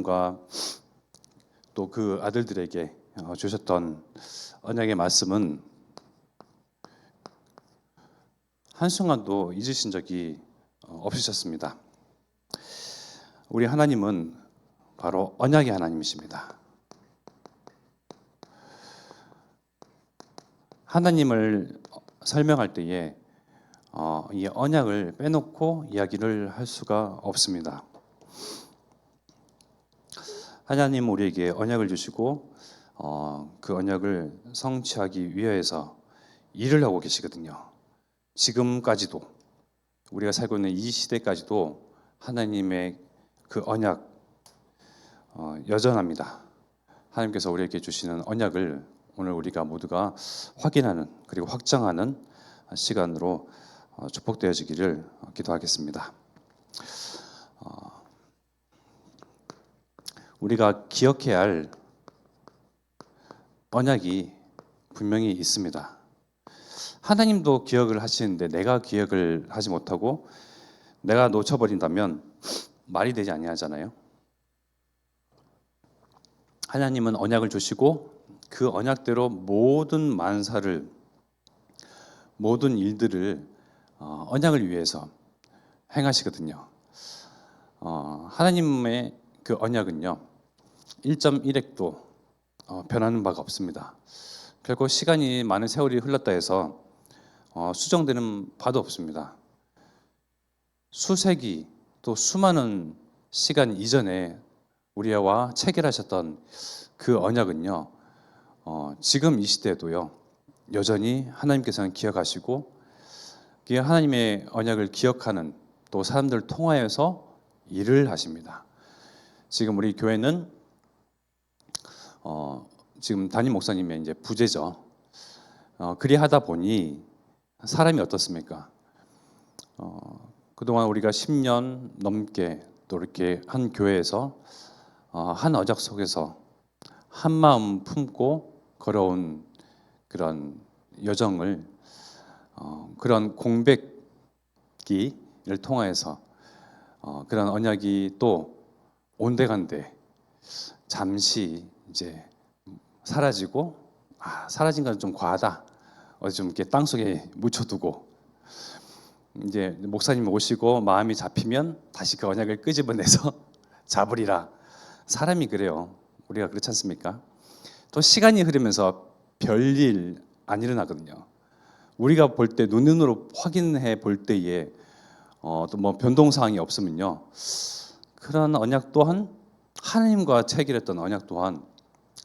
아브라함과 또 그 아들들에게 주셨던 언약의 말씀은 한순간도 잊으신 적이 없으셨습니다. 우리 하나님은 바로 언약의 하나님이십니다. 하나님을 설명할 때에 이 언약을 빼놓고 이야기를 할 수가 없습니다. 하나님 우리에게 언약을 주시고 그 언약을 성취하기 위해서 일을 하고 계시거든요. 지금까지도 우리가 살고 있는 이 시대까지도 하나님의 그 언약 여전합니다. 하나님께서 우리에게 주시는 언약을 오늘 우리가 모두가 확인하는 그리고 확장하는 시간으로 축복되어지기를 기도하겠습니다. 우리가 기억해야 할 언약이 분명히 있습니다. 하나님도 기억을 하시는데 내가 기억을 하지 못하고 내가 놓쳐버린다면 말이 되지 아니하잖아요. 하나님은 언약을 주시고 그 언약대로 모든 만사를 모든 일들을 언약을 위해서 행하시거든요. 하나님의 그 언약은요 1.1핵도 변하는 바가 없습니다. 결국 시간이 많은 세월이 흘렀다 해서 수정되는 바도 없습니다. 수세기 또 수많은 시간 이전에 우리와 체결하셨던 그 언약은요 지금 이 시대에도요 여전히 하나님께서는 기억하시고 하나님의 언약을 기억하는 또 사람들을 통하여서 일을 하십니다. 지금 우리 교회는 지금 담임 목사님의 이제 부재죠. 그리하다 보니 사람이 어떻습니까? 그동안 우리가 10년 넘게 또 이렇게 한 교회에서 한 언약 속에서 한 마음 품고 걸어온 그런 여정을 그런 공백기를 통해서 그런 언약이 또 온데간데 잠시 이제 사라지고 사라진 건 좀 과하다. 어디 좀 이렇게 땅 속에 묻혀두고 이제 목사님 오시고 마음이 잡히면 다시 그 언약을 끄집어내서 잡으리라. 사람이 그래요. 우리가 그렇지 않습니까? 또 시간이 흐르면서 별일 안 일어나거든요. 우리가 볼 때 눈으로 확인해 볼 때에 또 뭐 변동 사항이 없으면요. 그런 언약 또한 하나님과 체결했던 언약 또한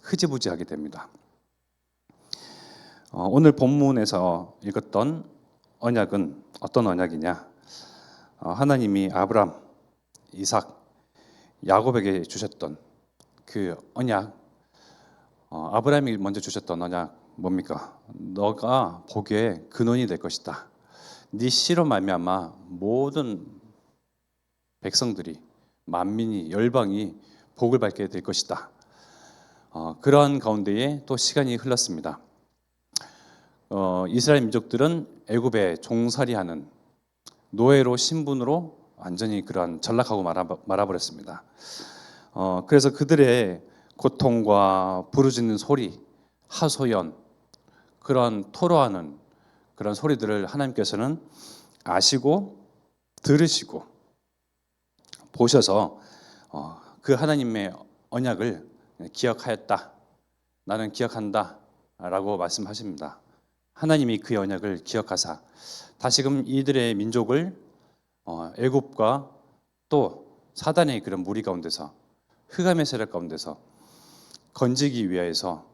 흐지부지하게 됩니다. 오늘 본문에서 읽었던 언약은 어떤 언약이냐? 하나님이 아브람, 이삭, 야곱에게 주셨던 그 언약, 아브라함이 먼저 주셨던 언약 뭡니까? 너가 복의 근원이 될 것이다. 네 씨로 말미암아 모든 백성들이 만민이 열방이 복을 받게 될 것이다. 그러한 가운데에 또 시간이 흘렀습니다. 이스라엘 민족들은 애굽에 종살이하는 노예로 신분으로 완전히 그러한 전락하고 말아버렸습니다. 그래서 그들의 고통과 부르짖는 소리, 하소연, 그런 토로하는 그런 소리들을 하나님께서는 아시고 들으시고 보셔서 그 하나님의 언약을 기억하였다. 나는 기억한다 라고 말씀하십니다. 하나님이 그 언약을 기억하사 다시금 이들의 민족을 애굽과 또 사단의 그런 무리 가운데서 흑암의 세력 가운데서 건지기 위하여서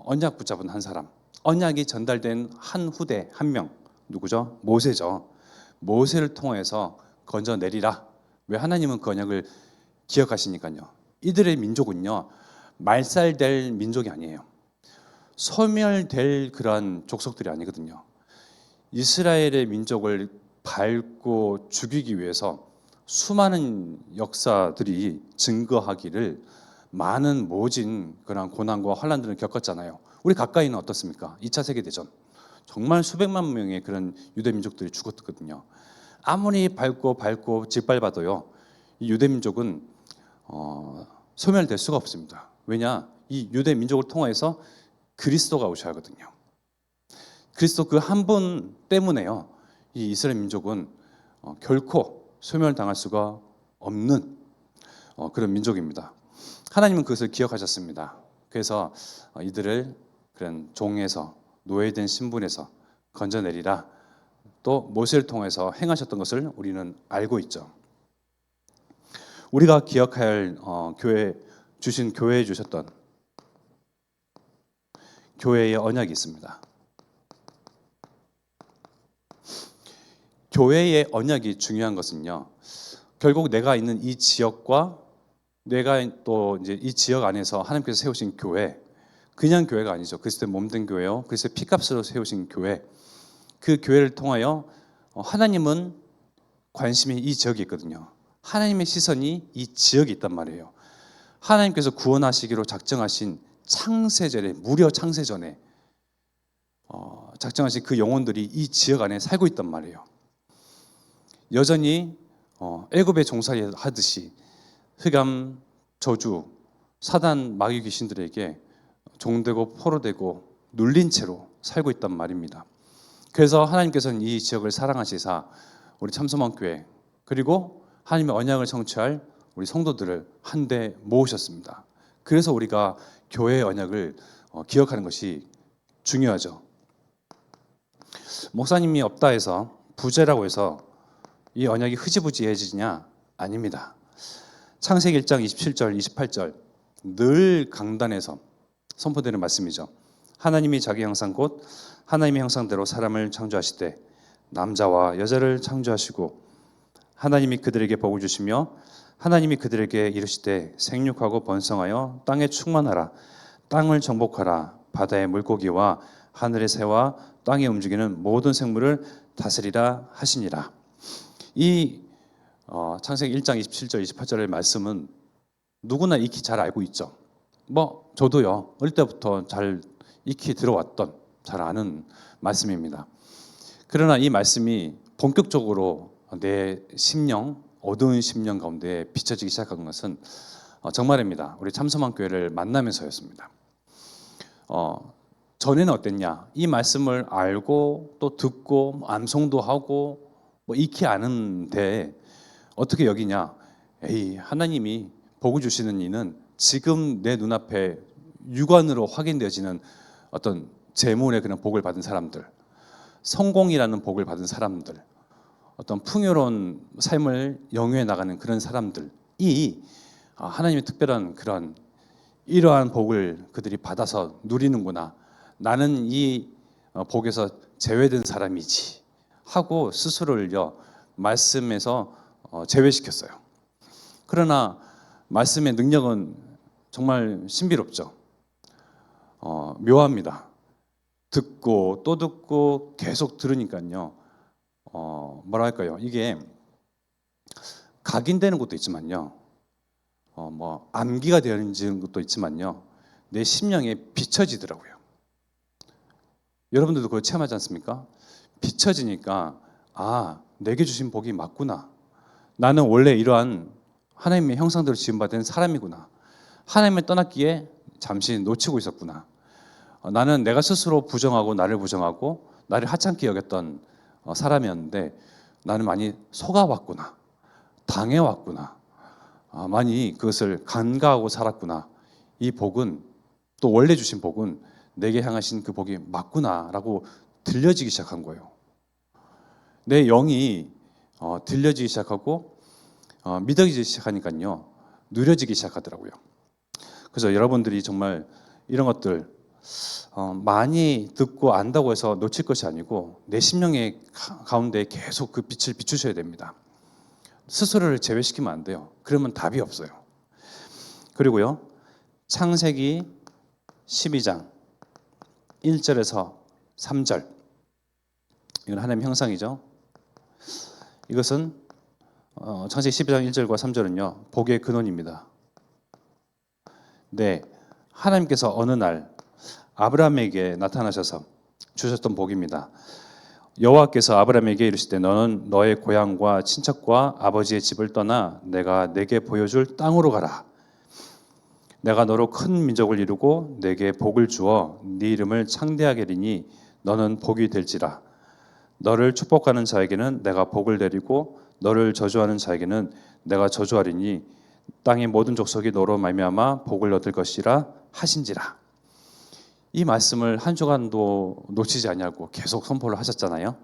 언약 붙잡은 한 사람, 언약이 전달된 한 후대 한 명, 누구죠? 모세죠. 모세를 통해서 건져내리라. 왜 하나님은 그 언약을 기억하시니까요. 이들의 민족은요 말살될 민족이 아니에요. 소멸될 그러한 족속들이 아니거든요. 이스라엘의 민족을 밟고 죽이기 위해서 수많은 역사들이 증거하기를 많은 모진 그런 고난과 환난들을 겪었잖아요. 우리 가까이는 어떻습니까? 2차 세계대전 정말 수백만 명의 그런 유대 민족들이 죽었거든요. 아무리 밟고 짓밟아도요 이 유대 민족은 소멸될 수가 없습니다. 왜냐? 이 유대 민족을 통해서 그리스도가 오셔야 하거든요. 그리스도 그 한 분 때문에요. 이 이스라엘 민족은 결코 소멸당할 수가 없는 그런 민족입니다. 하나님은 그것을 기억하셨습니다. 그래서 이들을 그런 종에서 노예된 신분에서 건져내리라 또 모세를 통해서 행하셨던 것을 우리는 알고 있죠. 우리가 기억할 교회에 주셨던 교회의 언약이 있습니다. 교회의 언약이 중요한 것은요. 결국 내가 있는 이 지역과 내가 또 이제 이 지역 안에서 하나님께서 세우신 교회, 그냥 교회가 아니죠. 그리스도의 몸된 교회요. 그리스도의 피값으로 세우신 교회. 그 교회를 통하여 하나님은 관심이 이 지역에 있거든요. 하나님의 시선이 이 지역에 있단 말이에요. 하나님께서 구원하시기로 작정하신 창세전에, 무려 창세전에 작정하신 그 영혼들이 이 지역 안에 살고 있단 말이에요. 여전히 애굽의 종살이 하듯이 흑암, 저주, 사단, 마귀 귀신들에게 종되고 포로되고 눌린 채로 살고 있단 말입니다. 그래서 하나님께서는 이 지역을 사랑하시사 우리 참소망교회 그리고 하나님의 언약을 성취할 우리 성도들을 한데 모으셨습니다. 그래서 우리가 교회의 언약을 기억하는 것이 중요하죠. 목사님이 없다 해서 부재라고 해서 이 언약이 흐지부지해지냐? 아닙니다. 창세기 1장 27절, 28절 늘 강단에서 선포되는 말씀이죠. 하나님이 자기 형상 곧 하나님의 형상대로 사람을 창조하시되 남자와 여자를 창조하시고 하나님이 그들에게 복을 주시며 하나님이 그들에게 이르시되 생육하고 번성하여 땅에 충만하라 땅을 정복하라 바다의 물고기와 하늘의 새와 땅에 움직이는 모든 생물을 다스리라 하시니라. 이 창세기 1장 27절 28절의 말씀은 누구나 익히 잘 알고 있죠. 저도요 어릴 때부터 잘 익히 들어왔던 잘 아는 말씀입니다. 그러나 이 말씀이 본격적으로 내 심령, 어두운 심령 가운데 비춰지기 시작한 것은 정말입니다. 우리 참소망교회를 만나면서였습니다. 전에는 어땠냐? 이 말씀을 알고 또 듣고 암송도 하고 익히 아는데 어떻게 여기냐? 하나님이 복을 주시는 이는 지금 내 눈앞에 육안으로 확인되어지는 어떤 재물의 그런 복을 받은 사람들, 성공이라는 복을 받은 사람들, 어떤 풍요로운 삶을 영위해 나가는 그런 사람들이 하나님의 특별한 그런 이러한 복을 그들이 받아서 누리는구나. 나는 이 복에서 제외된 사람이지 하고 스스로를요 말씀에서 제외시켰어요. 그러나 말씀의 능력은 정말 신비롭죠. 묘합니다. 듣고 또 듣고 계속 들으니까요. 뭐랄까요? 이게 각인되는 것도 있지만요. 암기가 되어지는 것도 있지만요. 내 심령에 비춰지더라고요. 여러분들도 그걸 체험하지 않습니까? 비춰지니까 내게 주신 복이 맞구나. 나는 원래 이러한 하나님의 형상대로 지음받은 사람이구나. 하나님을 떠났기에 잠시 놓치고 있었구나. 나는 내가 스스로 부정하고 나를 부정하고 나를 하찮게 여겼던 사람이었는데 나는 많이 속아왔구나. 당해왔구나. 많이 그것을 간과하고 살았구나. 이 복은 또 원래 주신 복은 내게 향하신 그 복이 맞구나라고 들려지기 시작한 거예요. 내 영이 들려지기 시작하고 믿어지기 시작하니까요. 누려지기 시작하더라고요. 그래서 여러분들이 정말 이런 것들 많이 듣고 안다고 해서 놓칠 것이 아니고 내 심령의 가운데 계속 그 빛을 비추셔야 됩니다. 스스로를 제외시키면 안 돼요. 그러면 답이 없어요. 그리고요. 창세기 12장 1절에서 3절 이건 하나님의 형상이죠. 이것은 창세기 12장 1절과 3절은요. 복의 근원입니다. 네, 하나님께서 어느 날 아브라함에게 나타나셔서 주셨던 복입니다. 여호와께서 아브라함에게 이르시되 너는 너의 고향과 친척과 아버지의 집을 떠나 내가 내게 보여줄 땅으로 가라. 내가 너로 큰 민족을 이루고 내게 복을 주어 네 이름을 창대하게 하리니 너는 복이 될지라. 너를 축복하는 자에게는 내가 복을 내리고 너를 저주하는 자에게는 내가 저주하리니 땅의 모든 족속이 너로 말미암아 복을 얻을 것이라 하신지라. 이 말씀을 한 주간도 놓치지 않냐고 계속 선포를 하셨잖아요.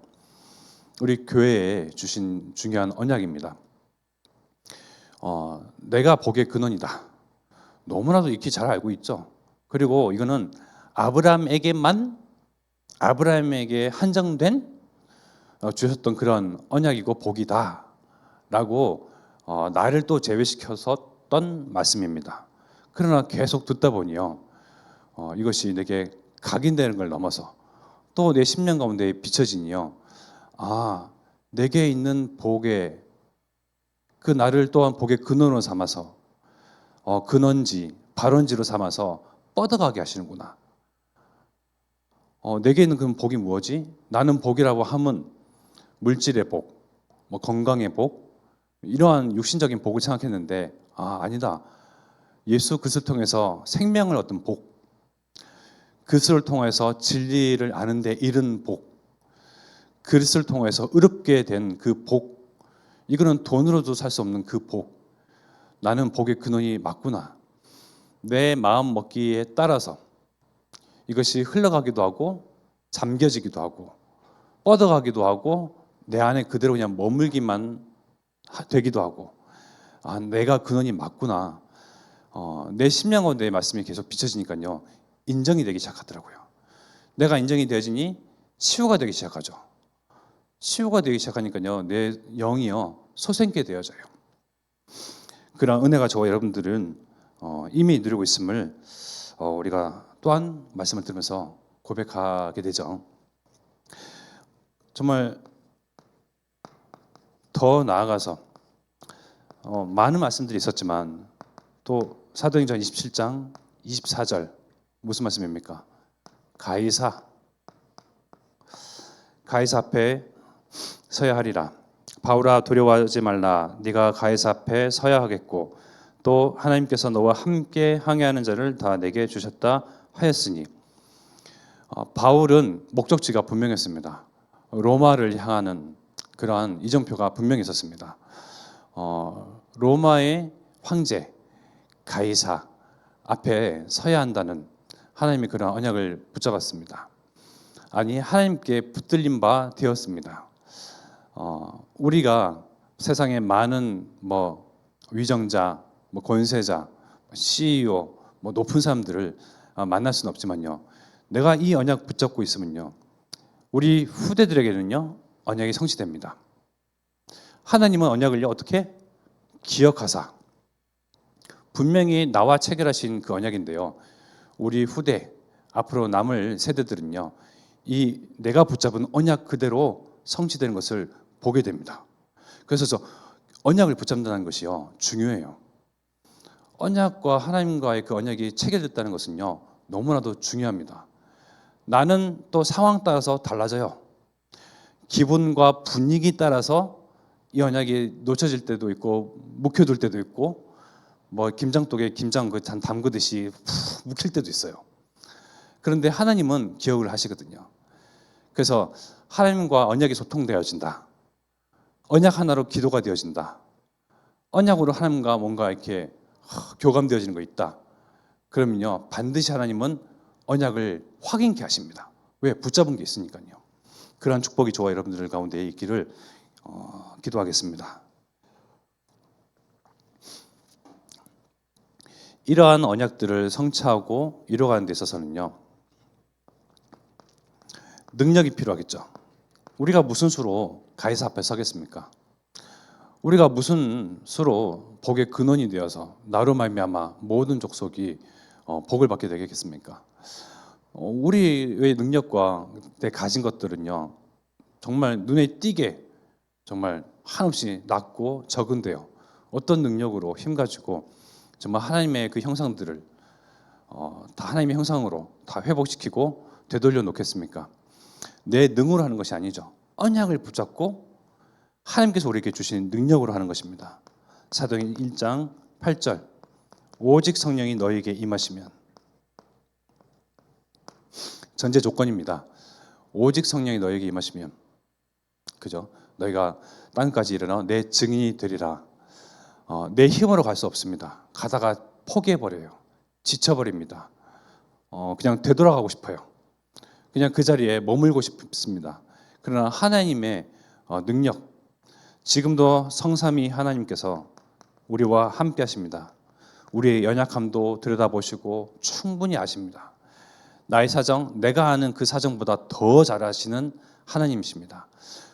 우리 교회에 주신 중요한 언약입니다. 내가 복의 근원이다. 너무나도 익히 잘 알고 있죠. 그리고 이거는 아브라함에게 한정된 주셨던 그런 언약이고 복이다라고 나를 또 제외시켰었던 말씀입니다. 그러나 계속 듣다 보니요, 이것이 내게 각인되는 걸 넘어서 또 내 심령 가운데 비춰지니요, 내게 있는 복의 그 나를 또한 복의 근원으로 삼아서 근원지, 발원지로 삼아서 뻗어가게 하시는구나. 내게 있는 그 복이 무엇이? 나는 복이라고 하면 물질의 복, 건강의 복, 이러한 육신적인 복을 생각했는데 아니다. 예수 그리스도를 통해서 생명을 얻은 복, 그리스도를 통해서 진리를 아는 데 이른 복, 그리스도를 통해서 의롭게 된 그 복, 이거는 돈으로도 살 수 없는 그 복. 나는 복의 근원이 맞구나. 내 마음 먹기에 따라서 이것이 흘러가기도 하고 잠겨지기도 하고 뻗어가기도 하고 내 안에 그대로 그냥 머물기만 되기도 하고 내가 근원이 맞구나. 내 심령 가운데 말씀이 계속 비춰지니까요, 인정이 되기 시작하더라고요. 내가 인정이 되어지니 치유가 되기 시작하죠. 치유가 되기 시작하니까요, 내 영이요 솟생게 되어져요. 그런 은혜가 저와 여러분들은 이미 누리고 있음을 우리가 또한 말씀을 들으면서 고백하게 되죠. 정말 더 나아가서 많은 말씀들이 있었지만 또 사도행전 27장 24절 무슨 말씀입니까? 가이사 앞에 서야 하리라. 바울아 두려워하지 말라. 네가 가이사 앞에 서야 하겠고 또 하나님께서 너와 함께 항해하는 자를 다 내게 주셨다 하였으니. 바울은 목적지가 분명했습니다. 로마를 향하는 그러한 이정표가 분명히 있었습니다. 로마의 황제 가이사 앞에 서야 한다는 하나님의 그런 언약을 붙잡았습니다. 아니, 하나님께 붙들린 바 되었습니다. 우리가 세상에 많은 위정자, 권세자, CEO, 높은 사람들을 만날 수는 없지만요, 내가 이 언약 붙잡고 있으면요, 우리 후대들에게는요 언약이 성취됩니다. 하나님은 언약을요 어떻게 기억하사 분명히 나와 체결하신 그 언약인데요, 우리 후대 앞으로 남을 세대들은요 이 내가 붙잡은 언약 그대로 성취되는 것을 보게 됩니다. 그래서 언약을 붙잡는다는 것이요 중요해요. 언약과 하나님과의 그 언약이 체결됐다는 것은요 너무나도 중요합니다. 나는 또 상황 따라서 달라져요. 기분과 분위기 따라서 이 언약이 놓쳐질 때도 있고 묵혀둘 때도 있고 김장독에 김장 담그듯이 푹 묵힐 때도 있어요. 그런데 하나님은 기억을 하시거든요. 그래서 하나님과 언약이 소통되어진다. 언약 하나로 기도가 되어진다. 언약으로 하나님과 뭔가 이렇게 교감되어지는 거 있다. 그러면요 반드시 하나님은 언약을 확인케 하십니다. 왜? 붙잡은 게 있으니까요. 그러한 축복이 저와 여러분들 가운데 있기를 기도하겠습니다. 이러한 언약들을 성취하고 이뤄가는 데 있어서는요 능력이 필요하겠죠. 우리가 무슨 수로 가이사 앞에 서겠습니까? 우리가 무슨 수로 복의 근원이 되어서 나로 말미암아 모든 족속이 복을 받게 되겠습니까? 우리의 능력과 내 가진 것들은요 정말 눈에 띄게 정말 한없이 낮고 적은데요 어떤 능력으로 힘 가지고 정말 하나님의 그 형상들을 다 하나님의 형상으로 다 회복시키고 되돌려 놓겠습니까? 내 능으로 하는 것이 아니죠. 언약을 붙잡고 하나님께서 우리에게 주신 능력으로 하는 것입니다. 사도행전 1장 8절 오직 성령이 너희에게 임하시면. 전제 조건입니다. 오직 성령이 너희에게 임하시면, 그죠? 너희가 땅까지 이르러 내 증인이 되리라. 내 힘으로 갈 수 없습니다. 가다가 포기해 버려요. 지쳐 버립니다. 그냥 되돌아가고 싶어요. 그냥 그 자리에 머물고 싶습니다. 그러나 하나님의 능력, 지금도 성삼위 하나님께서 우리와 함께 하십니다. 우리의 연약함도 들여다보시고 충분히 아십니다. 나의 사정, 내가 아는 그 사정보다 더 잘 아시는 하나님이십니다.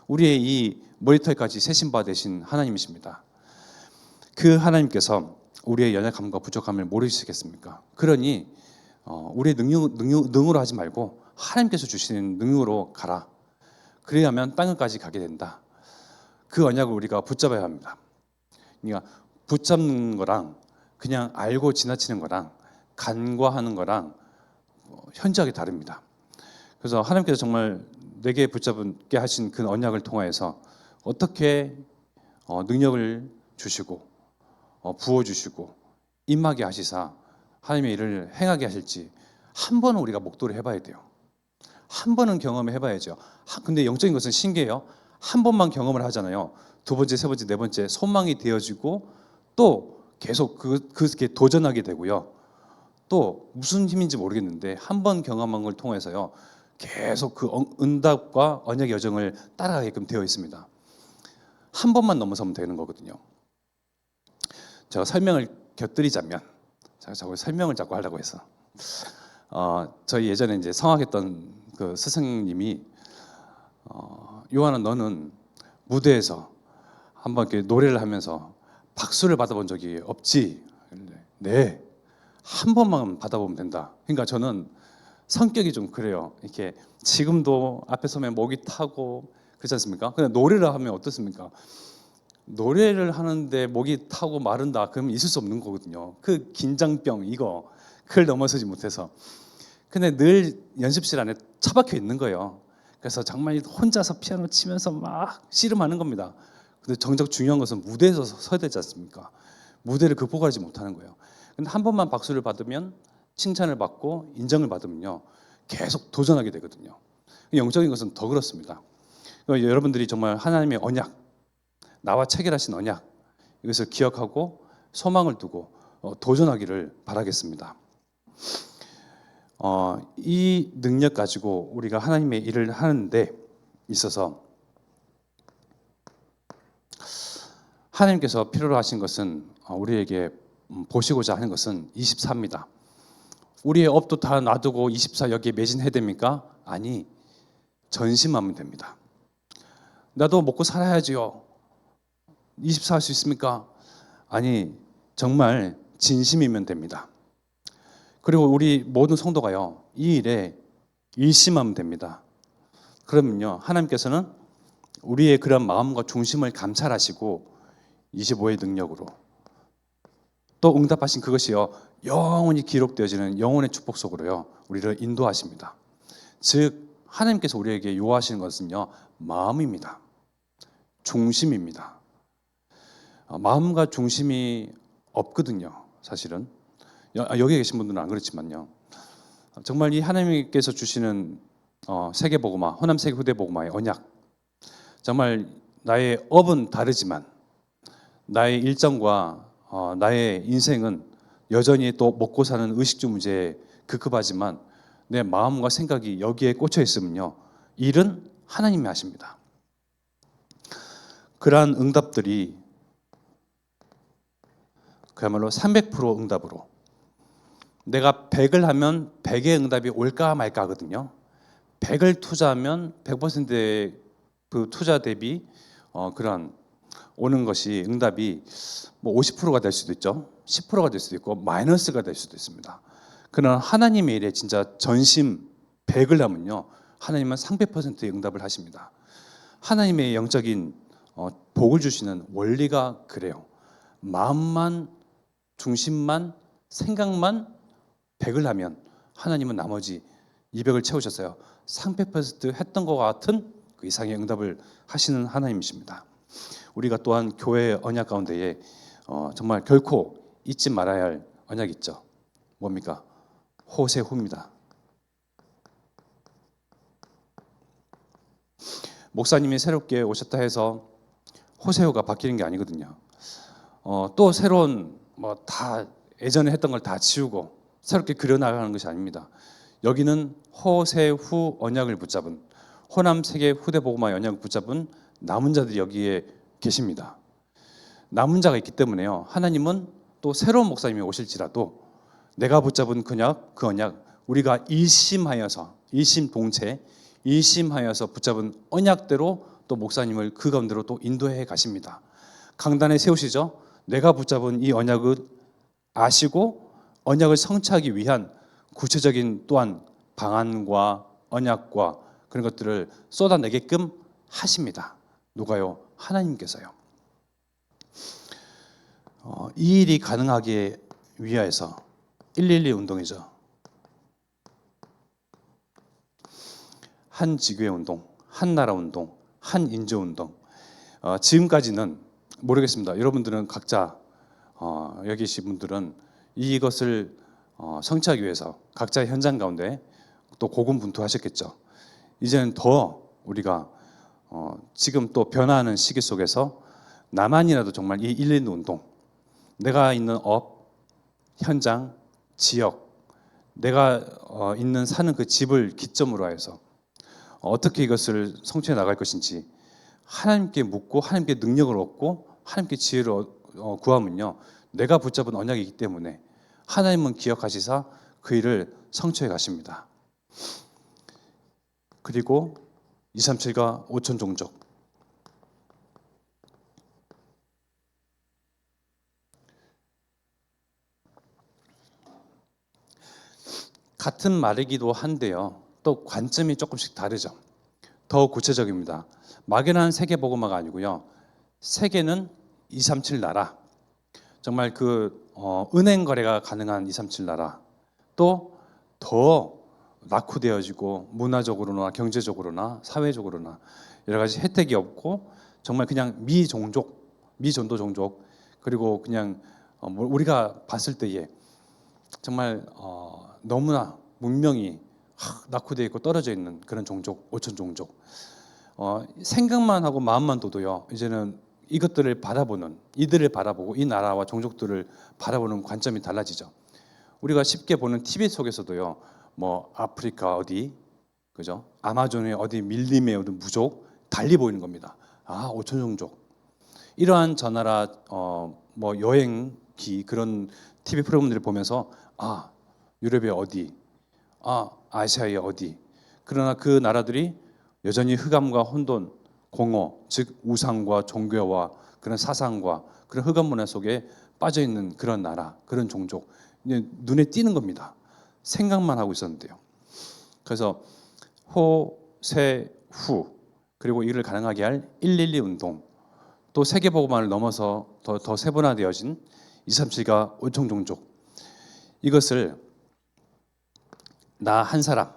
우리의 이 머리털까지 세신 바 되신 하나님이십니다. 그 하나님께서 우리의 연약함과 부족함을 모르시겠습니까? 그러니 우리의 능으로 하지 말고 하나님께서 주시는 능으로 가라. 그래야만 땅끝까지 가게 된다. 그 언약을 우리가 붙잡아야 합니다. 그러니까 붙잡는 거랑 그냥 알고 지나치는 거랑 간과하는 거랑 현저하게 다릅니다. 그래서 하나님께서 정말 내게 붙잡게 하신 그 언약을 통하여서 어떻게 능력을 주시고 부어주시고 임하게 하시사 하나님의 일을 행하게 하실지 한 번은 우리가 목도를 해봐야 돼요. 한 번은 경험을 해봐야죠. 근데 영적인 것은 신기해요. 한 번만 경험을 하잖아요. 두 번째, 세 번째, 네 번째 소망이 되어지고 또 계속 그게 도전하게 되고요. 또 무슨 힘인지 모르겠는데 한 번 경험한 걸 통해서요. 계속 그 응답과 언약의 여정을 따라가게끔 되어 있습니다. 한 번만 넘어서면 되는 거거든요. 제가 설명을 곁들이자면, 제가 자꾸 설명을 자꾸 하려고 해서, 저희 예전에 이제 성악했던 그 스승님이 요한아 너는 무대에서 한번 이렇게 노래를 하면서 박수를 받아본 적이 없지? 네, 한 번만 받아보면 된다. 그러니까 저는 성격이 좀 그래요. 이렇게 지금도 앞에 서면 목이 타고 그렇지 않습니까? 근데 노래를 하면 어떻습니까? 노래를 하는데 목이 타고 마른다 그러면 있을 수 없는 거거든요. 그 긴장병 이거 그걸 넘어서지 못해서 근데 늘 연습실 안에 처박혀 있는 거예요. 그래서 정말 혼자서 피아노 치면서 막 씨름하는 겁니다. 근데 정작 중요한 것은 무대에서 서야 되지 않습니까? 무대를 극복하지 못하는 거예요. 근데 한 번만 박수를 받으면 칭찬을 받고 인정을 받으면요 계속 도전하게 되거든요. 영적인 것은 더 그렇습니다. 여러분들이 정말 하나님의 언약, 나와 체결하신 언약 이것을 기억하고 소망을 두고 도전하기를 바라겠습니다. 이 능력 가지고 우리가 하나님의 일을 하는데 있어서 하나님께서 필요로 하신 것은 우리에게 보시고자 하는 것은 24입니다. 우리의 업도 다 놔두고 24 여기에 매진해야 됩니까? 아니, 전심하면 됩니다. 나도 먹고 살아야지요. 24 할 수 있습니까? 아니, 정말 진심이면 됩니다. 그리고 우리 모든 성도가요, 이 일에 일심하면 됩니다. 그러면요, 하나님께서는 우리의 그런 마음과 중심을 감찰하시고 25의 능력으로 또 응답하신 그것이요, 영원히 기록되어지는 영혼의 축복 속으로요, 우리를 인도하십니다. 즉, 하나님께서 우리에게 요하시는 것은요, 마음입니다. 중심입니다. 마음과 중심이 없거든요, 사실은. 여기 계신 분들은 안 그렇지만요. 정말 이 하나님께서 주시는 세계복음화, 호남 세계 후대 복음화의 언약, 정말 나의 업은 다르지만 나의 일정과 나의 인생은 여전히 또 먹고 사는 의식주 문제에 급급하지만 내 마음과 생각이 여기에 꽂혀 있으면요, 일은 하나님이 하십니다. 그러한 응답들이 그야말로 300% 응답으로, 내가 100을 하면 100의 응답이 올까 말까 하거든요. 100을 투자하면 100%의 그 투자 대비 그런 오는 것이 응답이 뭐 50%가 될 수도 있죠. 10%가 될 수도 있고 마이너스가 될 수도 있습니다. 그러나 하나님의 일에 진짜 전심 100을 하면요, 하나님은 300%의 응답을 하십니다. 하나님의 영적인 복을 주시는 원리가 그래요. 마음만, 중심만, 생각만 100을 하면 하나님은 나머지 200을 채우셨어요. 300% 했던 것 같은 그 이상의 응답을 하시는 하나님이십니다. 우리가 또한 교회의 언약 가운데에 정말 결코 잊지 말아야 할 언약 있죠. 뭡니까? 호세후입니다. 목사님이 새롭게 오셨다 해서 호세후가 바뀌는 게 아니거든요. 또 새로운 다 예전에 했던 걸 다 지우고 새롭게 그려나가는 것이 아닙니다. 여기는 호세후 언약을 붙잡은 호남 세계 후대 복음화의 언약을 붙잡은 남은 자들이 여기에 계십니다. 남은 자가 있기 때문에요. 하나님은 또 새로운 목사님이 오실지라도 내가 붙잡은 그 언약 우리가 일심동체 일심하여서 붙잡은 언약대로 또 목사님을 그 가운데로 또 인도해 가십니다. 강단에 세우시죠. 내가 붙잡은 이 언약을 아시고 언약을 성취하기 위한 구체적인 또한 방안과 언약과 그런 것들을 쏟아내게끔 하십니다. 누가요? 하나님께서요. 이 일이 가능하기 위하여서 112 운동이죠. 한 지교회 운동, 한 나라 운동, 한 인재 운동. 지금까지는 모르겠습니다. 여러분들은 각자 여기 계신 분들은 이것을 성취하기 위해서 각자의 현장 가운데 또 고군분투하셨겠죠. 이제는 더 우리가 지금 또 변화하는 시기 속에서 나만이라도 정말 이 112 운동, 내가 있는 업, 현장, 지역, 내가 있는 사는 그 집을 기점으로 해서 어떻게 이것을 성취해 나갈 것인지 하나님께 묻고 하나님께 능력을 얻고 하나님께 지혜를 구하면요, 내가 붙잡은 언약이기 때문에 하나님은 기억하시사 그 일을 성취해 가십니다. 그리고 237과 5천 종족, 같은 말이기도 한데요, 또 관점이 조금씩 다르죠. 더 구체적입니다. 막연한 세계복음화가 아니고요, 세계는 237 나라, 정말 그 은행 거래가 가능한 237 나라, 또 더 낙후되어지고 문화적으로나 경제적으로나 사회적으로나 여러 가지 혜택이 없고 정말 그냥 미종족, 미전도 종족, 그리고 그냥 우리가 봤을 때에 정말 너무나 문명이 낙후되어 있고 떨어져 있는 그런 종족, 5천 종족. 생각만 하고 마음만 둬도요, 이제는 이것들을 바라보는, 이들을 바라보고 이 나라와 종족들을 바라보는 관점이 달라지죠. 우리가 쉽게 보는 TV 속에서도요, 뭐 아프리카 어디, 그죠? 아마존의 어디 밀림의 어디 무족 달리 보이는 겁니다. 5천 종족. 이러한 저 나라 뭐 여행기 그런 TV 프로그램들을 보면서 유럽의 어디, 아시아의 어디. 그러나 그 나라들이 여전히 흑암과 혼돈, 공허, 즉 우상과 종교와 그런 사상과 그런 흑암 문화 속에 빠져 있는 그런 나라, 그런 종족, 눈에 띄는 겁니다. 생각만 하고 있었는데요. 그래서 호, 세, 후, 그리고 이를 가능하게 할 112 운동, 또 세계보고만을 넘어서 더 세분화되어진 237과 5천 종족, 이것을 나 한 사람,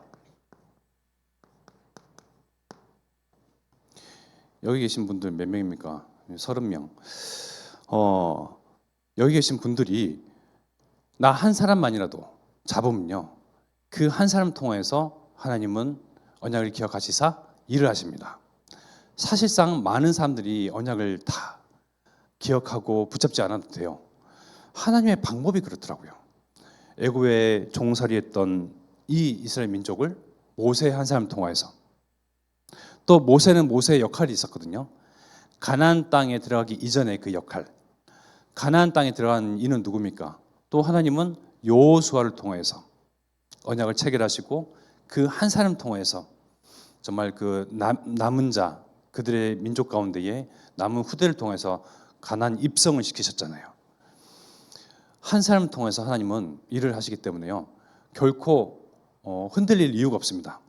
여기 계신 분들 몇 명입니까? 30명. 여기 계신 분들이 나 한 사람만이라도 잡으면요, 그 한 사람 통해서 하나님은 언약을 기억하시사 일을 하십니다. 사실상 많은 사람들이 언약을 다 기억하고 붙잡지 않아도 돼요. 하나님의 방법이 그렇더라고요. 애굽에 종살이했던 이 이스라엘 민족을 모세 한 사람 통하여서, 또 모세는 모세의 역할이 있었거든요. 가나안 땅에 들어가기 이전에 그 역할, 가나안 땅에 들어간 이는 누굽니까? 또 하나님은 여호수아를 통해서 언약을 체결하시고 그 한 사람 통해서 정말 그 남은 자, 그들의 민족 가운데에 남은 후대를 통해서 가나안 입성을 시키셨잖아요. 한 사람 통해서 하나님은 일을 하시기 때문에요, 결코 흔들릴 이유가 없습니다.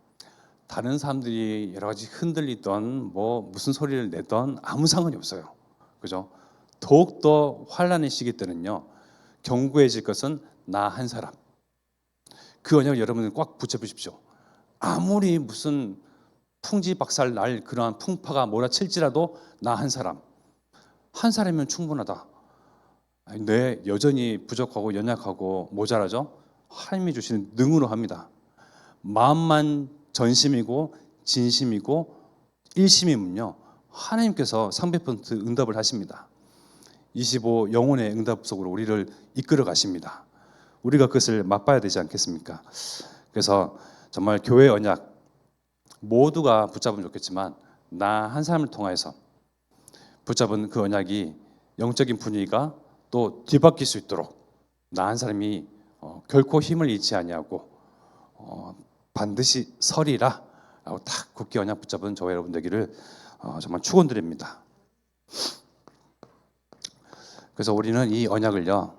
다른 사람들이 여러 가지 흔들리던 뭐 무슨 소리를 내던 아무 상관이 없어요. 그죠? 더욱더 환란의 시기 때는요, 견고해질 것은 나 한 사람. 그 언약을 여러분들 꽉 붙여보십시오. 아무리 무슨 풍지박살 날 그러한 풍파가 몰아칠지라도 나 한 사람, 한 사람이면 충분하다. 내 여전히 부족하고 연약하고 모자라죠? 하나님이 주시는 능으로 합니다. 마음만 전심이고 진심이고 일심이면요, 하나님께서 300% 응답을 하십니다. 25 영혼의 응답 속으로 우리를 이끌어 가십니다. 우리가 그것을 맛봐야 되지 않겠습니까? 그래서 정말 교회 언약 모두가 붙잡으면 좋겠지만 나 한 사람을 통해서 붙잡은 그 언약이 영적인 분위기가 또 뒤바뀔 수 있도록 나 한 사람이 결코 힘을 잃지 아니하고 반드시 서리라 라고 딱 굳게 언약 붙잡은 저와 여러분 되기를 정말 축원드립니다. 그래서 우리는 이 언약을요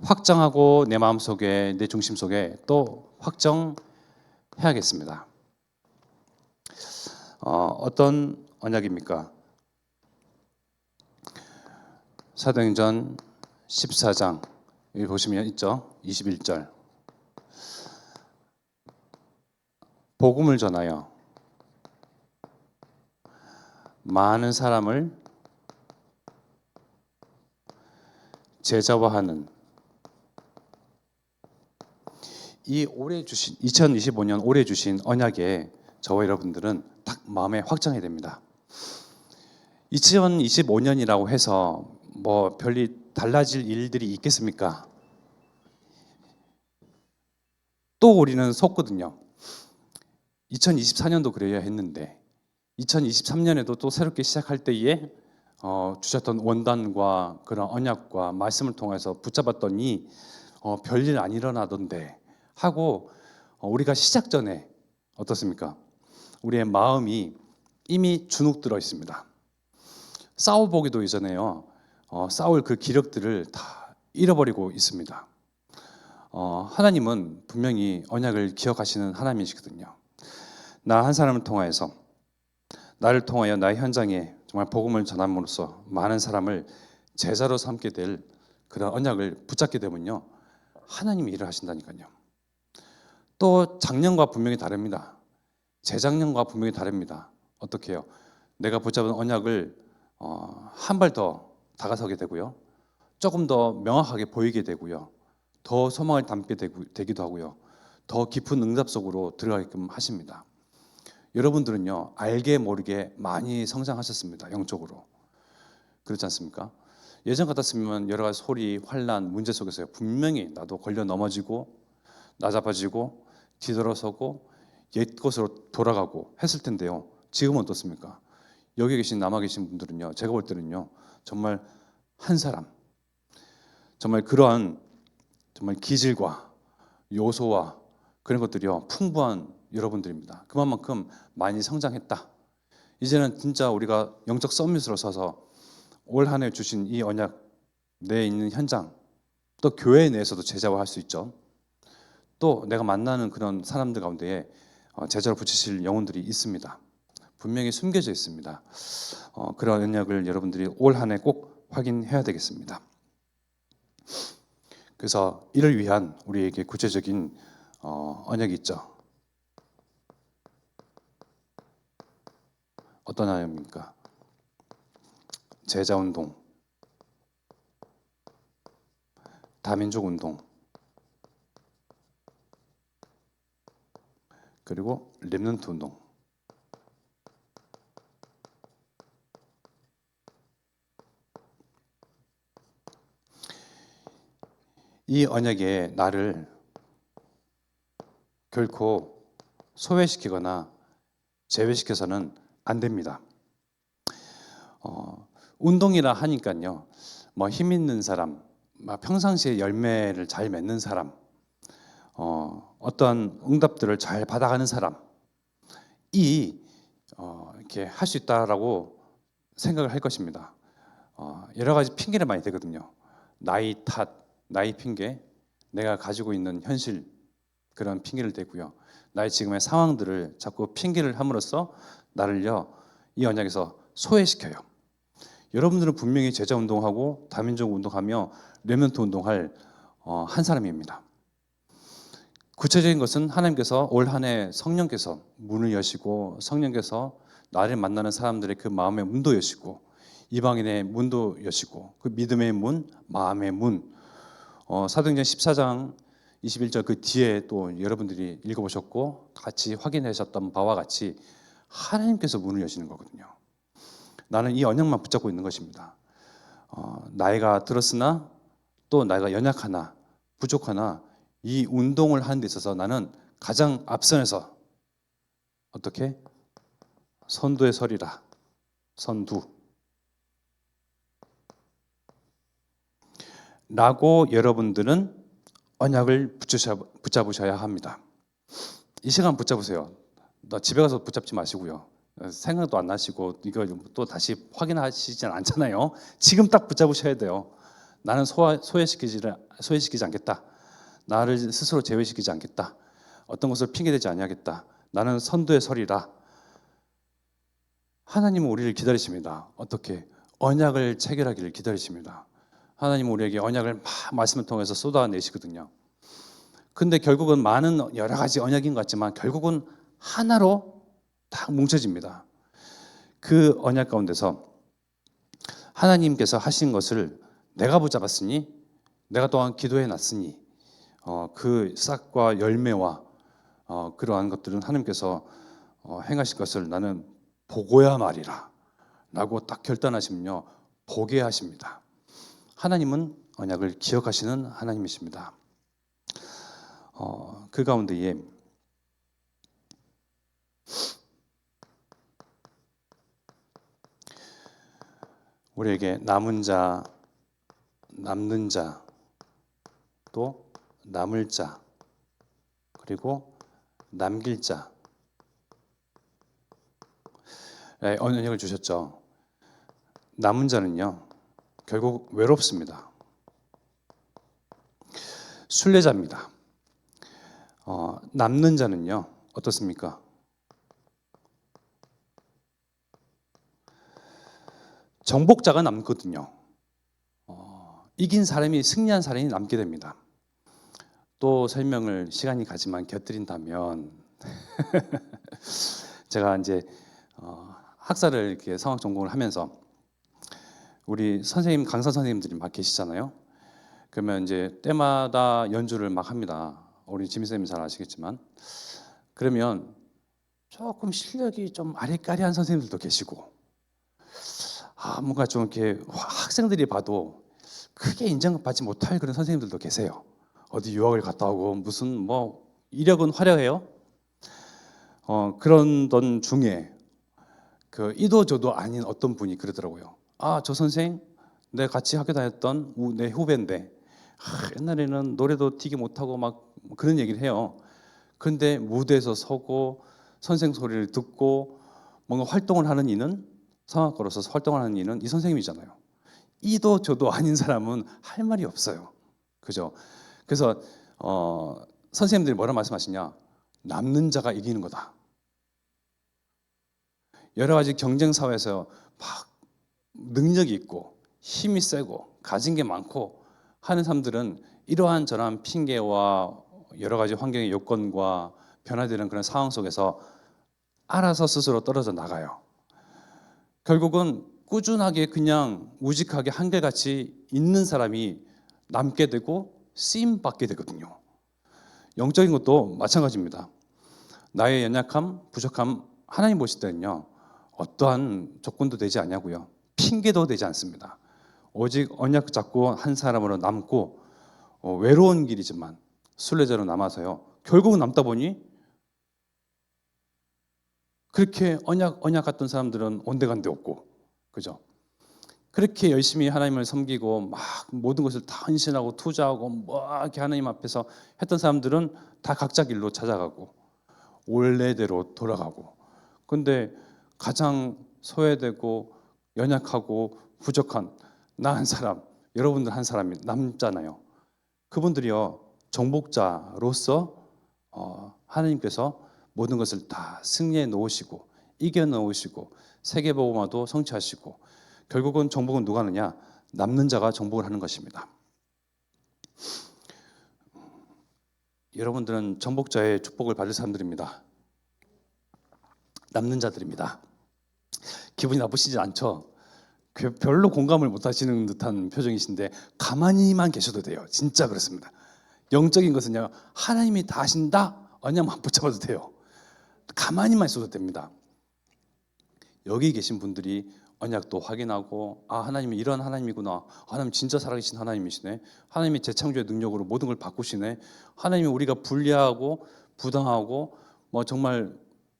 확정하고 내 마음속에 내 중심 속에 또 확정해야겠습니다. 어떤 언약입니까? 사도행전 14장 여기 보시면 있죠. 21절 복음을 전하여 많은 사람을 제자화하는 이 올해 주신 2025년 올해 주신 언약에 저와 여러분들은 딱 마음에 확정해야 됩니다. 2025년이라고 해서 뭐 별이 달라질 일들이 있겠습니까? 또 우리는 속거든요. 2024년도 그래야 했는데 2023년에도 또 새롭게 시작할 때에 주셨던 원단과 그런 언약과 말씀을 통해서 붙잡았더니 별일 안 일어나던데 하고 우리가 시작 전에 어떻습니까? 우리의 마음이 이미 주눅 들어 있습니다. 싸워보기도 이전에요. 싸울 그 기력들을 다 잃어버리고 있습니다. 하나님은 분명히 언약을 기억하시는 하나님이시거든요. 나 한 사람을 통하여서 나를 통하여 나의 현장에 정말 복음을 전함으로써 많은 사람을 제자로 삼게 될 그런 언약을 붙잡게 되면요 하나님이 일을 하신다니까요. 또 작년과 분명히 다릅니다. 재작년과 분명히 다릅니다. 어떻게 해요? 내가 붙잡은 언약을 한 발 더 다가서게 되고요. 조금 더 명확하게 보이게 되고요. 더 소망을 담게 되기도 하고요. 더 깊은 응답 속으로 들어가게끔 하십니다. 여러분들은요 알게 모르게 많이 성장하셨습니다. 영적으로. 그렇지 않습니까? 예전 같았으면 여러 가지 소리, 환난, 문제 속에서 분명히 나도 걸려 넘어지고 나잡아지고 뒤돌아서고 옛 곳으로 돌아가고 했을 텐데요. 지금은 어떻습니까? 여기 계신 남아 계신 분들은요 제가 볼 때는요 정말 한 사람 정말 그러한 정말 기질과 요소와 그런 것들이요 풍부한 여러분들입니다. 그만큼 많이 성장했다. 이제는 진짜 우리가 영적 서밋으로 서서 올 한 해 주신 이 언약 내에 있는 현장 또 교회 내에서도 제자화할 수 있죠. 또 내가 만나는 그런 사람들 가운데에 제자로 붙이실 영혼들이 있습니다. 분명히 숨겨져 있습니다. 그런 언약을 여러분들이 올 한 해 꼭 확인해야 되겠습니다. 그래서 이를 위한 우리에게 구체적인 언약이 있죠. 어떤 언약입니까? 제자운동, 다민족운동, 그리고 렘넌트 운동. 이 언약에 나를 결코 소외시키거나 제외시켜서는 안 됩니다. 운동이라 하니까요, 뭐 힘 있는 사람, 평상시에 열매를 잘 맺는 사람, 어떤 응답들을 잘 받아가는 사람이 이렇게 할 수 있다라고 생각을 할 것입니다. 여러 가지 핑계를 많이 대거든요. 나이 탓, 나이 핑계, 내가 가지고 있는 현실 그런 핑계를 대고요. 나의 지금의 상황들을 자꾸 핑계를 함으로써 나를요 이 언약에서 소외시켜요. 여러분들은 분명히 제자 운동하고 다민족 운동하며 렘넌트 운동할 한 사람입니다. 구체적인 것은 하나님께서 올 한 해 성령께서 문을 여시고 성령께서 나를 만나는 사람들의 그 마음의 문도 여시고 이방인의 문도 여시고 그 믿음의 문, 마음의 문. 사도행전 14장 21절 그 뒤에 또 여러분들이 읽어보셨고 같이 확인하셨던 바와 같이 하나님께서 문을 여시는 거거든요. 나는 이 언약만 붙잡고 있는 것입니다. 나이가 들었으나 또 나이가 연약하나 부족하나 이 운동을 하는 데 있어서 나는 가장 앞선에서 어떻게? 선두에 서리라. 선두. 라고 여러분들은 언약을 붙잡으셔야 합니다. 이 시간 붙잡으세요. 집에 가서 붙잡지 마시고요. 생각도 안 나시고 이거 또 다시 확인하시진 않잖아요. 지금 딱 붙잡으셔야 돼요. 나는 소외시키지 않겠다. 나를 스스로 제외시키지 않겠다. 어떤 것을 핑계대지 아니하겠다. 나는 선두에 서리라. 하나님은 우리를 기다리십니다. 어떻게? 언약을 체결하기를 기다리십니다. 하나님은 우리에게 언약을 막 말씀을 통해서 쏟아내시거든요. 근데 결국은 많은 여러 가지 언약인 것 같지만 결국은 하나로 딱 뭉쳐집니다. 그 언약 가운데서 하나님께서 하신 것을 내가 붙잡았으니 내가 또한 기도해 놨으니 그 싹과 열매와 그러한 것들은 하나님께서 행하실 것을 나는 보고야 말이라 라고 딱 결단하시면요 보게 하십니다. 하나님은 언약을 기억하시는 하나님이십니다. 그 가운데에 우리에게 남은 자, 남는 자, 또 남을 자, 그리고 남길 자 언약을 주셨죠. 남은 자는요 결국 외롭습니다. 순례자입니다. 남는 자는요 어떻습니까? 정복자가 남거든요. 이긴 사람이 승리한 사람이 남게 됩니다. 또 설명을 시간이 가지만 곁들인다면 제가 이제 학사를 이렇게 성악 전공을 하면서 우리 선생님 강사 선생님들이 막 계시잖아요. 그러면 이제 때마다 연주를 막 합니다. 우리 지미 선생님 잘 아시겠지만 그러면 조금 실력이 좀 아리까리한 선생님들도 계시고 뭔가 좀 이렇게 학생들이 봐도 크게 인정받지 못할 그런 선생님들도 계세요. 어디 유학을 갔다 오고 무슨 뭐 이력은 화려해요. 그런 던 중에 그 이도저도 아닌 어떤 분이 그러더라고요. 저 선생 내가 같이 학교 다녔던 내 후배인데 옛날에는 노래도 되게 못하고 막 그런 얘기를 해요. 그런데 무대에서 서고 선생 소리를 듣고 뭔가 활동을 하는 이는 성악가로서 활동을 하는 이는 이 선생님이잖아요. 이도 저도 아닌 사람은 할 말이 없어요. 그죠? 그래서 선생님들이 뭐라 말씀하시냐? 남는 자가 이기는 거다. 여러 가지 경쟁 사회에서 막 능력이 있고 힘이 세고 가진 게 많고 하는 사람들은 이러한 저러한 핑계와 여러 가지 환경의 요건과 변화되는 그런 상황 속에서 알아서 스스로 떨어져 나가요. 결국은 꾸준하게 그냥 우직하게 한결같이 있는 사람이 남게 되고 쓰임 받게 되거든요. 영적인 것도 마찬가지입니다. 나의 연약함, 부족함 하나님 보실 때는요 어떠한 조건도 되지 않냐고요. 핑계도 되지 않습니다. 오직 언약 잡고 한 사람으로 남고 외로운 길이지만 순례자로 남아서요. 결국은 남다 보니 그렇게 언약 같던 사람들은 온데간데 없고, 그죠? 그렇게 열심히 하나님을 섬기고 막 모든 것을 다 헌신하고 투자하고 뭐 이렇게 하나님 앞에서 했던 사람들은 다 각자 길로 찾아가고 원래대로 돌아가고. 근데 가장 소외되고 연약하고 부족한 나 한 사람, 여러분들 한 사람이 남잖아요. 그분들이요 정복자로서 하나님께서 모든 것을 다 승리해 놓으시고 이겨 놓으시고 세계복음화도 성취하시고 결국은 정복은 누가 하느냐? 남는 자가 정복을 하는 것입니다. 여러분들은 정복자의 축복을 받을 사람들입니다. 남는 자들입니다. 기분이 나쁘시지 않죠? 별로 공감을 못 하시는 듯한 표정이신데 가만히만 계셔도 돼요. 진짜 그렇습니다. 영적인 것은요, 하나님이 다 하신다, 언약만 붙잡아도 돼요. 가만히만 있어도 됩니다. 여기 계신 분들이 언약도 확인하고, 아, 하나님이 이런 하나님이구나, 하나님 진짜 살아계신 하나님이시네, 하나님이 재창조의 능력으로 모든 걸 바꾸시네, 하나님이 우리가 불리하고 부당하고 뭐 정말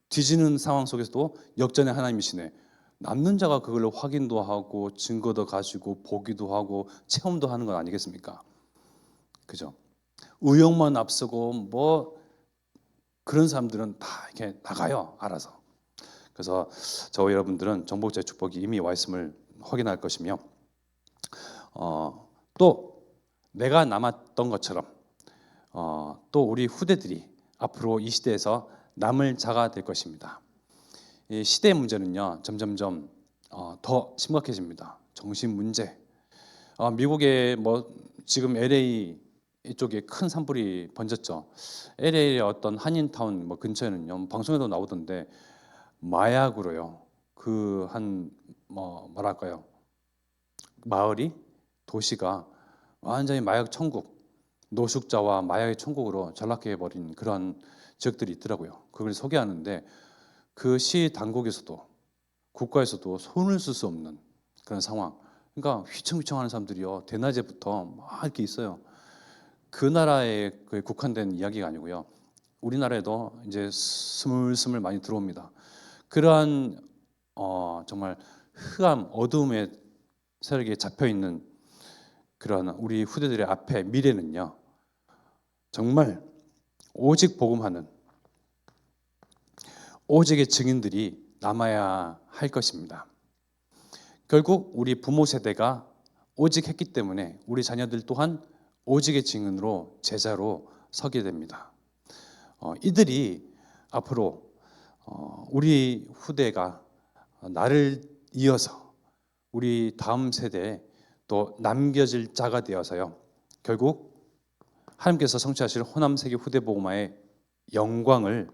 뒤지는 상황 속에서도 역전의 하나님이시네, 남는 자가 그걸 확인도 하고 증거도 가지고 보기도 하고 체험도 하는 건 아니겠습니까? 그죠? 의욕만 앞서고 뭐 그런 사람들은 다 이렇게 나가요, 알아서. 그래서 저와 여러분들은 정복자의 축복이 이미 와 있음을 확인할 것이며, 또 내가 남았던 것처럼 또 우리 후대들이 앞으로 이 시대에서 남을 자가 될 것입니다. 이 시대의 문제는요, 점점점 더 심각해집니다. 정신 문제. 미국의 뭐 지금 LA 이쪽에 큰 산불이 번졌죠. LA의 어떤 한인타운 뭐 근처에는요, 방송에도 나오던데 마약으로요, 그 한 뭐 뭐랄까요, 마을이, 도시가 완전히 마약 천국, 노숙자와 마약의 천국으로 전락해 버린 그런 지역들이 있더라고요. 그걸 소개하는데 그 시 당국에서도 국가에서도 손을 쓸 수 없는 그런 상황. 그러니까 휘청휘청하는 사람들이요, 대낮에부터 막 이렇게 있어요. 그 나라에 그 국한된 이야기가 아니고요, 우리나라에도 이제 스물스물 많이 들어옵니다. 그러한 정말 흑암, 어두움의 세력에 잡혀 있는 그런 우리 후대들의 앞에 미래는요, 정말 오직 복음하는 오직의 증인들이 남아야 할 것입니다. 결국 우리 부모 세대가 오직 했기 때문에 우리 자녀들 또한 오직의 증인으로 제자로 서게 됩니다. 이들이 앞으로 우리 후대가 나를 이어서 우리 다음 세대에 또 남겨질 자가 되어서요, 결국 하나님께서 성취하실 호남세계 후대 복음화의 영광을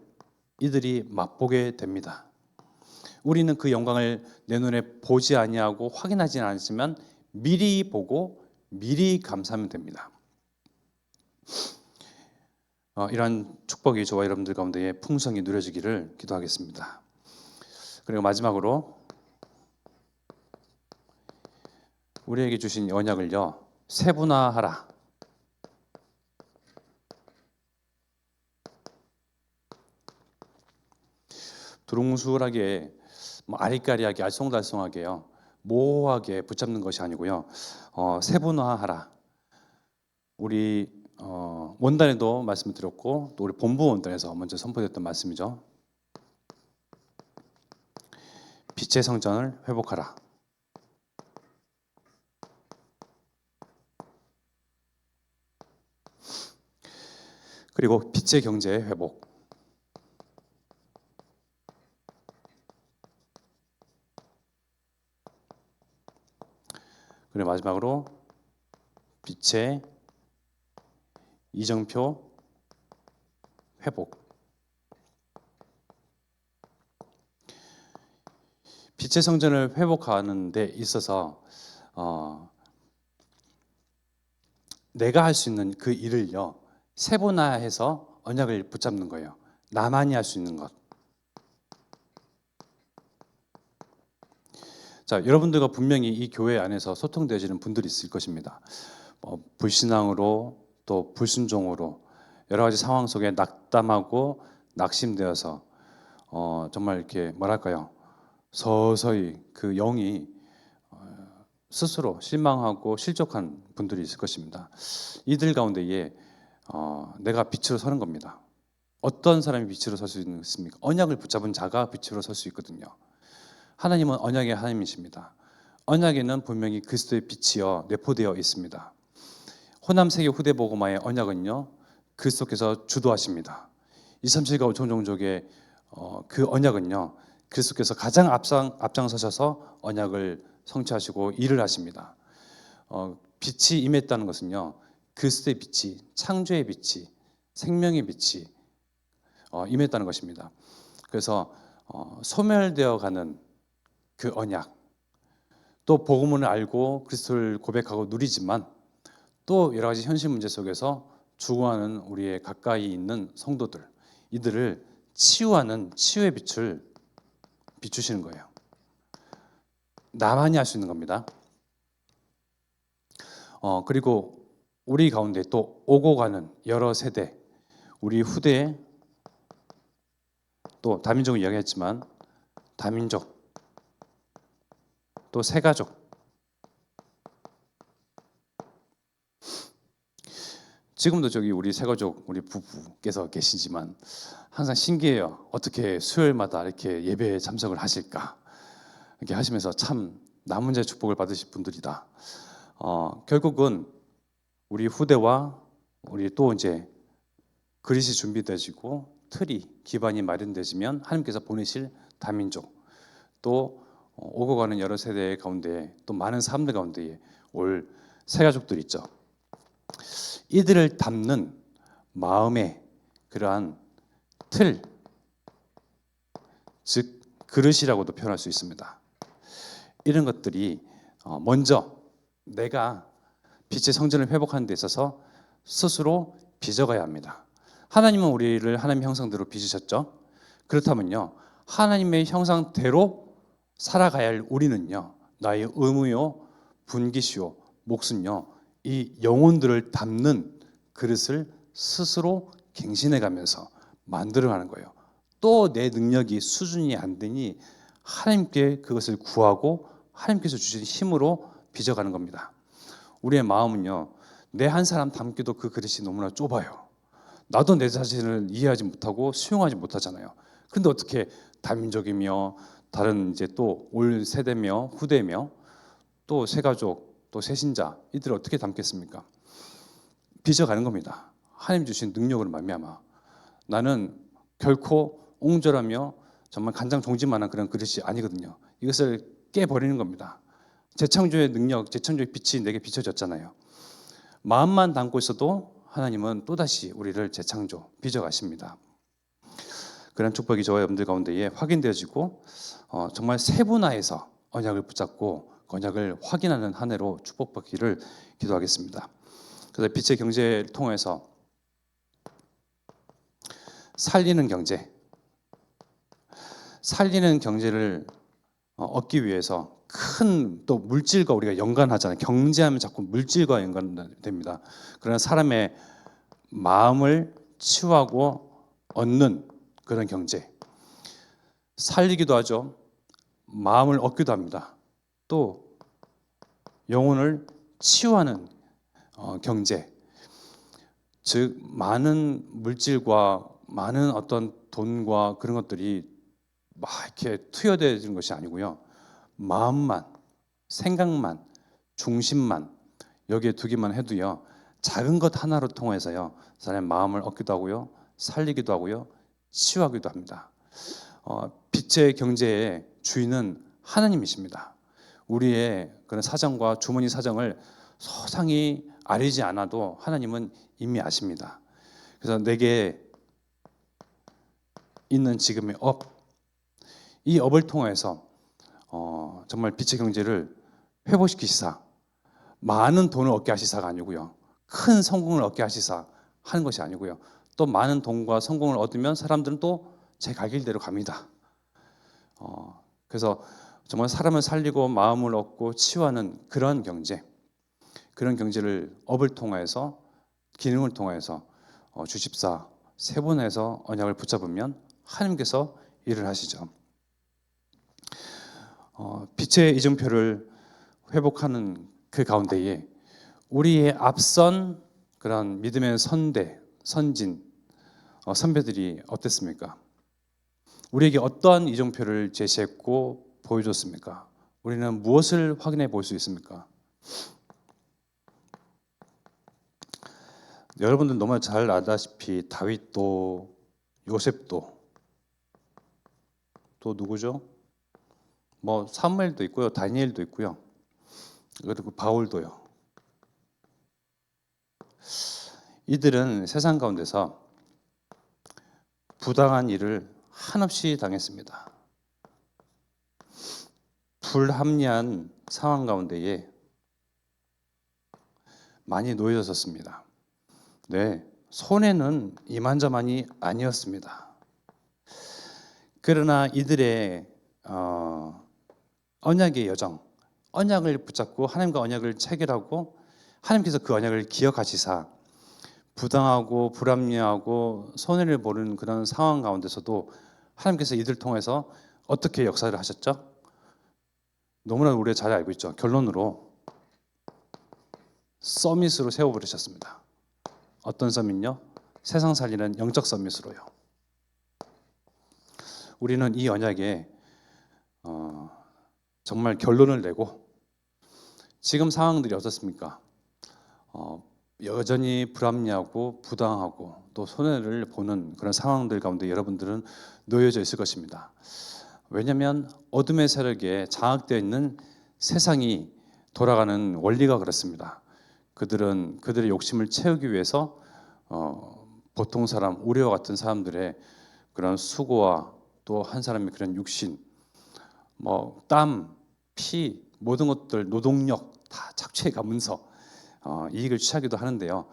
이들이 맛보게 됩니다. 우리는 그 영광을 내 눈에 보지 아니하고 확인하지는 않지만 미리 보고 미리 감사하면 됩니다. 이러한 축복이 저와 여러분들 가운데 풍성히 누려지기를 기도하겠습니다. 그리고 마지막으로 우리에게 주신 언약을요, 세분화하라. 두루뭉술하게, 아리까리하게, 알쏭달쏭하게요, 모호하게 붙잡는 것이 아니고요, 세분화하라. 우리 원단에도 말씀드렸고 또 우리 본부 원단에서 먼저 선포됐던 말씀이죠. 빛의 성전을 회복하라. 그리고 빛의 경제의 회복. 그리고 마지막으로 빛의 이정표 회복. 빛의 성전을 회복하는 데 있어서 내가 할 수 있는 그 일을요, 세분화해서 언약을 붙잡는 거예요. 나만이 할 수 있는 것. 자, 여러분들과 분명히 이 교회 안에서 소통되어지는 분들이 있을 것입니다. 불신앙으로 또 불순종으로 여러 가지 상황 속에 낙담하고 낙심되어서 정말 이렇게 뭐랄까요, 서서히 그 영이 스스로 실망하고 실족한 분들이 있을 것입니다. 이들 가운데에 내가 빛으로 서는 겁니다. 어떤 사람이 빛으로 설 수 있습니까? 언약을 붙잡은 자가 빛으로 설 수 있거든요. 하나님은 언약의 하나님이십니다. 언약에는 분명히 그리스도의 빛이요 내포되어 있습니다. 호남세계 후대복음화의 언약은요, 그리스도께서 주도하십니다. 237가 5천 종족의 그 언약은요, 그리스도께서 가장 앞장서셔서 언약을 성취하시고 일을 하십니다. 빛이 임했다는 것은요, 그리스도의 빛이, 창조의 빛이, 생명의 빛이 임했다는 것입니다. 그래서 소멸되어 가는 그 언약, 또 복음을 알고 그리스도를 고백하고 누리지만 또 여러 가지 현실 문제 속에서 죽어가는 우리의 가까이 있는 성도들, 이들을 치유하는 치유의 빛을 비추시는 거예요. 나만이 할 수 있는 겁니다. 그리고 우리 가운데 또 오고 가는 여러 세대, 우리 후대에 또 다민족을 이야기했지만 다민족, 또 새가족, 지금도 저기 우리 새가족 우리 부부께서 계시지만 항상 신기해요. 어떻게 수요일마다 이렇게 예배에 참석을 하실까? 이렇게 하시면서 참 남은 자의 축복을 받으실 분들이다. 결국은 우리 후대와 우리 또 이제 그릇이 준비되시고 틀이 기반이 마련되시면 하나님께서 보내실 다민족, 또 오고 가는 여러 세대 가운데 또 많은 사람들 가운데에 올 새가족들 있죠. 이들을 담는 마음의 그러한 틀, 즉 그릇이라고도 표현할 수 있습니다. 이런 것들이 먼저 내가 빛의 성전을 회복하는 데 있어서 스스로 빚어가야 합니다. 하나님은 우리를 하나님의 형상대로 빚으셨죠. 그렇다면요, 하나님의 형상대로 살아가야 할 우리는요, 나의 의무요, 분깃이요, 몫은요, 이 영혼들을 담는 그릇을 스스로 갱신해가면서 만들어가는 거예요. 또 내 능력이 수준이 안 되니 하나님께 그것을 구하고 하나님께서 주신 힘으로 빚어가는 겁니다. 우리의 마음은요, 내 한 사람 담기도 그 그릇이 너무나 좁아요. 나도 내 자신을 이해하지 못하고 수용하지 못하잖아요. 근데 어떻게 다민족이며 다른 이제 또 올 세대며 후대며 또 새가족 또 새신자 이들을 어떻게 담겠습니까? 빚어가는 겁니다. 하나님 주신 능력으로 말미암아 나는 결코 옹졸하며 정말 간장종지만한 그런 그릇이 아니거든요. 이것을 깨버리는 겁니다. 재창조의 능력, 재창조의 빛이 내게 비춰졌잖아요. 마음만 담고 있어도 하나님은 또다시 우리를 재창조, 빚어가십니다. 그런 축복이 저와 여러분들 가운데에 확인되어지고 정말 세분화해서 언약을 붙잡고 언약을 확인하는 한 해로 축복받기를 기도하겠습니다. 그래서 빛의 경제를 통해서 살리는 경제를 얻기 위해서 큰 또 물질과 우리가 연관하잖아요. 경제하면 자꾸 물질과 연관됩니다. 그러나 사람의 마음을 치유하고 얻는 그런 경제, 살리기도 하죠. 마음을 얻기도 합니다. 또 영혼을 치유하는 경제, 즉 많은 물질과 많은 어떤 돈과 그런 것들이 막 이렇게 투여되는 것이 아니고요. 마음만, 생각만, 중심만 여기에 두기만 해도요. 작은 것 하나로 통해서요. 사람의 마음을 얻기도 하고요. 살리기도 하고요. 치유하기도 합니다. 빛의 경제의 주인은 하나님이십니다. 우리의 그런 사정과 주머니 사정을 소상히 알리지 않아도 하나님은 이미 아십니다. 그래서 내게 있는 지금의 이 업을 통해서 정말 빛의 경제를 회복시키시사 많은 돈을 얻게 하시사가 아니고요. 큰 성공을 얻게 하시사 하는 것이 아니고요. 또 많은 돈과 성공을 얻으면 사람들은 또 제 갈 길대로 갑니다. 그래서 정말 사람을 살리고 마음을 얻고 치유하는 그런 경제를 업을 통해서 기능을 통해서 주십사 세분해서 언약을 붙잡으면 하나님께서 일을 하시죠. 빛의 이정표를 회복하는 그 가운데에 우리의 앞선 그런 믿음의 선진, 선배들이 어땠습니까? 우리에게 어떠한 이정표를 제시했고 보여줬습니까? 우리는 무엇을 확인해 볼 수 있습니까? 여러분들 너무 잘 알다시피 다윗도 요셉도 또 누구죠? 뭐 사무엘도 있고요, 다니엘도 있고요, 그리고 바울도요. 이들은 세상 가운데서 부당한 일을 한없이 당했습니다. 불합리한 상황 가운데에 많이 놓여졌습니다. 네, 손해는 이만저만이 아니었습니다. 그러나 이들의 언약의 여정, 언약을 붙잡고 하나님과 언약을 체결하고 하나님께서 그 언약을 기억하시사 부당하고 불합리하고 손해를 보는 그런 상황 가운데서도 하나님께서 이들 통해서 어떻게 역사를 하셨죠? 너무나 우리가 잘 알고 있죠. 결론으로 서밋으로 세워버리셨습니다. 어떤 서밋요? 세상 살리는 영적 서밋으로요. 우리는 이 언약에 정말 결론을 내고 지금 상황들이 어떻습니까? 여전히 불합리하고 부당하고 또 손해를 보는 그런 상황들 가운데 여러분들은 놓여져 있을 것입니다. 왜냐하면 어둠의 세력에 장악되어 있는 세상이 돌아가는 원리가 그렇습니다. 그들은 그들의 욕심을 채우기 위해서 보통 사람, 우리와 같은 사람들의 그런 수고와 또 한 사람의 그런 육신, 땀, 피, 모든 것들, 노동력 다 착취해 가면서 이익을 취하기도 하는데요.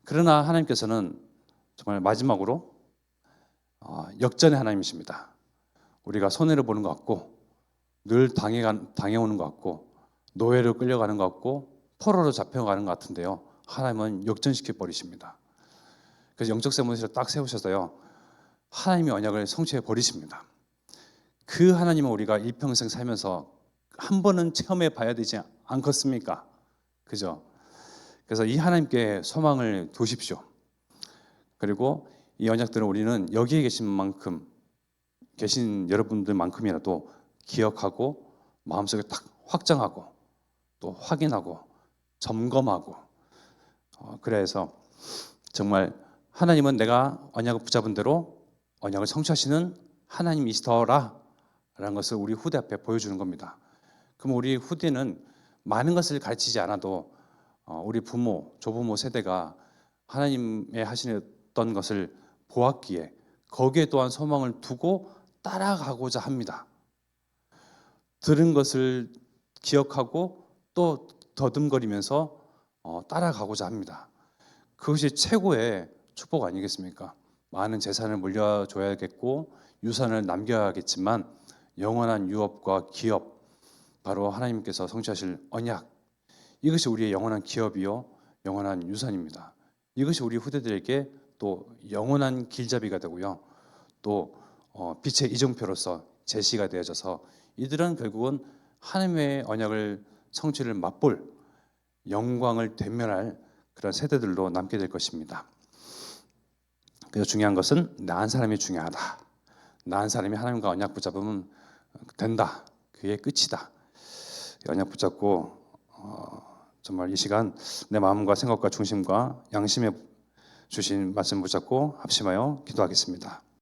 그러나 하나님께서는 정말 마지막으로 역전의 하나님이십니다. 우리가 손해를 보는 것 같고 늘 당해오는 것 같고 노예로 끌려가는 것 같고 포로로 잡혀가는 것 같은데요. 하나님은 역전시켜 버리십니다. 그래서 영적 세무실을 딱 세우셔서요. 하나님의 언약을 성취해 버리십니다. 그 하나님은 우리가 일평생 살면서 한 번은 체험해 봐야 되지 않겠습니까? 그죠? 그래서 이 하나님께 소망을 두십시오. 그리고 이 언약들은 우리는 여기에 계신 여러분들만큼이라도 기억하고 마음속에 딱 확정하고 또 확인하고 점검하고 그래서 정말 하나님은 내가 언약을 붙잡은 대로 언약을 성취하시는 하나님이시더라 라는 것을 우리 후대 앞에 보여주는 겁니다. 그럼 우리 후대는 많은 것을 가르치지 않아도 우리 부모, 조부모 세대가 하나님의 하시던 것을 보았기에 거기에 또한 소망을 두고 따라가고자 합니다. 들은 것을 기억하고 또 더듬거리면서 따라가고자 합니다. 그것이 최고의 축복 아니겠습니까? 많은 재산을 물려줘야겠고 유산을 남겨야겠지만 영원한 유업과 기업, 바로 하나님께서 성취하실 언약, 이것이 우리의 영원한 기업이요 영원한 유산입니다. 이것이 우리 후대들에게 또 영원한 길잡이가 되고요, 또 빛의 이정표로서 제시가 되어져서 이들은 결국은 하나님의 언약을 성취를 맛볼 영광을 되면할 그런 세대들로 남게 될 것입니다. 그래서 중요한 것은 나은 사람이 중요하다. 나은 사람이 하나님과 언약 붙잡으면 된다. 그게 끝이다. 언약 붙잡고 정말 이 시간 내 마음과 생각과 중심과 양심에 주신 말씀 붙잡고 합심하여 기도하겠습니다.